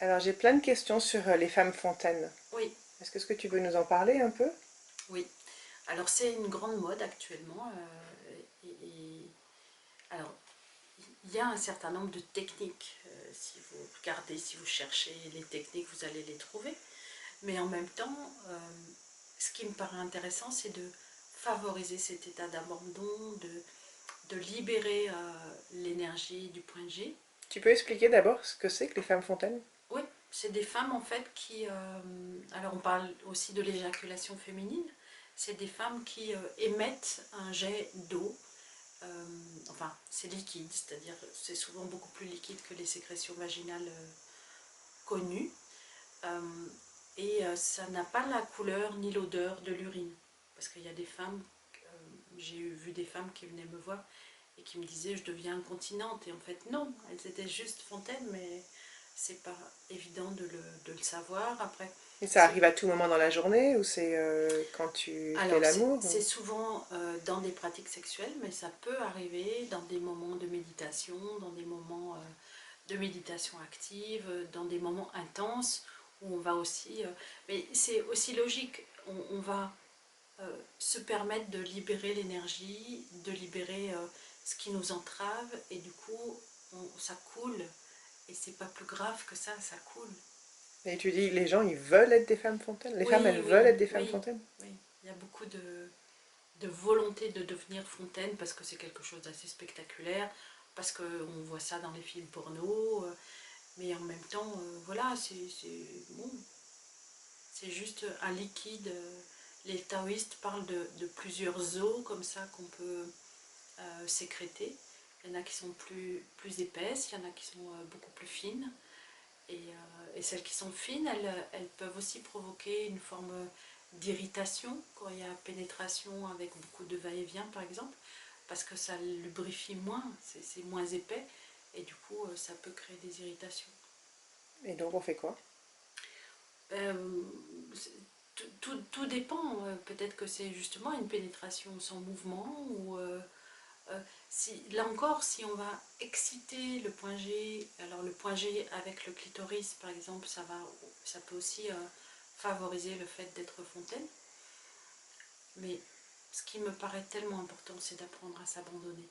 Alors j'ai plein de questions sur les femmes fontaines. Oui, Est-ce que tu veux nous en parler un peu? oui. Alors c'est une grande mode actuellement. Alors il y a un certain nombre de techniques. Si vous regardez, si vous cherchez les techniques, vous allez les trouver. Mais en même temps, ce qui me paraît intéressant, c'est de favoriser cet état d'abandon, de libérer l'énergie du point G. Tu peux expliquer d'abord ce que c'est que les femmes fontaines? Oui, c'est des femmes en fait qui... alors on parle aussi de l'éjaculation féminine. C'est des femmes qui émettent un jet d'eau. Enfin, c'est liquide, c'est-à-dire c'est souvent beaucoup plus liquide que les sécrétions vaginales connues. Euh, Ça n'a pas la couleur ni l'odeur de l'urine. Parce qu'il y a des femmes, j'ai vu des femmes qui venaient me voir et qui me disaient je deviens incontinente. Et en fait non, elles étaient juste fontaines, mais c'est pas évident de le savoir. Après, Et ça c'est arrive à tout moment dans la journée ou c'est quand tu fais alors l'amour? c'est souvent dans des pratiques sexuelles, mais ça peut arriver dans des moments de méditation, dans des moments de méditation active, dans des moments intenses où on va aussi... mais c'est aussi logique, on va se permettre de libérer l'énergie, de libérer ce qui nous entrave, et du coup ça coule, et c'est pas plus grave que ça coule. Et tu dis, les gens, ils veulent être des femmes fontaines? Les femmes, elles Oui, veulent oui, être des femmes oui, fontaines? oui. Il y a beaucoup de volonté de devenir fontaine parce que c'est quelque chose d'assez spectaculaire, parce qu'on voit ça dans les films porno, mais en même temps, voilà, bon, c'est juste un liquide. Les taoïstes parlent de plusieurs eaux comme ça qu'on peut sécréter. Il y en a qui sont plus épaisses, il y en a qui sont beaucoup plus fines. Et celles qui sont fines, elles peuvent aussi provoquer une forme d'irritation quand il y a pénétration avec beaucoup de va-et-vient par exemple, parce que ça lubrifie moins, c'est moins épais, et du coup ça peut créer des irritations. Et donc on fait quoi? Euh, tout dépend, peut-être que c'est justement une pénétration sans mouvement, ou si, là encore, si on va exciter le point G, alors le point G avec le clitoris par exemple, ça peut aussi favoriser le fait d'être fontaine. Mais ce qui me paraît tellement important, c'est d'apprendre à s'abandonner.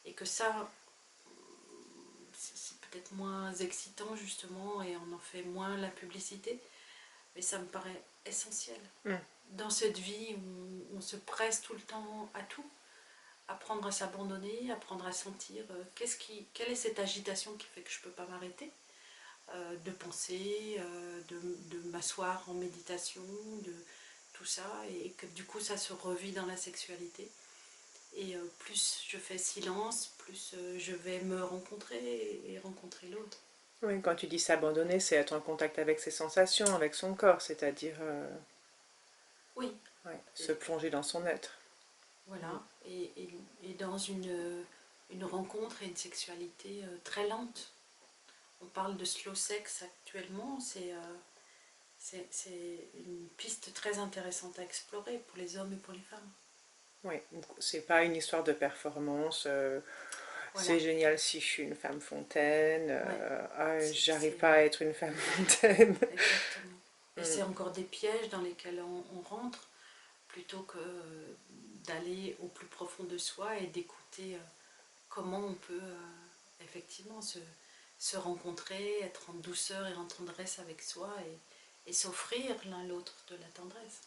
Et que ça, c'est peut-être moins excitant justement, et on en fait moins la publicité, mais ça me paraît essentiel. Hmm. Dans cette vie où on se presse tout le temps à tout, apprendre à s'abandonner, apprendre à sentir quelle est cette agitation qui fait que je ne peux pas m'arrêter, de penser, de m'asseoir en méditation, de tout ça, et que du coup ça se revit dans la sexualité. Et plus je fais silence, plus je vais me rencontrer et rencontrer l'autre. Oui, quand tu dis s'abandonner, c'est être en contact avec ses sensations, avec son corps, c'est-à-dire Oui, ouais, se et plonger dans son être. voilà, et dans une rencontre et une sexualité très lente. On parle de slow sex actuellement, c'est une piste très intéressante à explorer pour les hommes et pour les femmes. Oui, c'est pas une histoire de performance. C'est Voilà, génial si je suis une femme fontaine. ouais, Ah, c'est j'arrive pas à être une femme fontaine. exactement. Et Mm. c'est encore des pièges dans lesquels on rentre plutôt que d'aller au plus profond de soi et d'écouter comment on peut effectivement se rencontrer, être en douceur et en tendresse avec soi, et s'offrir l'un l'autre de la tendresse.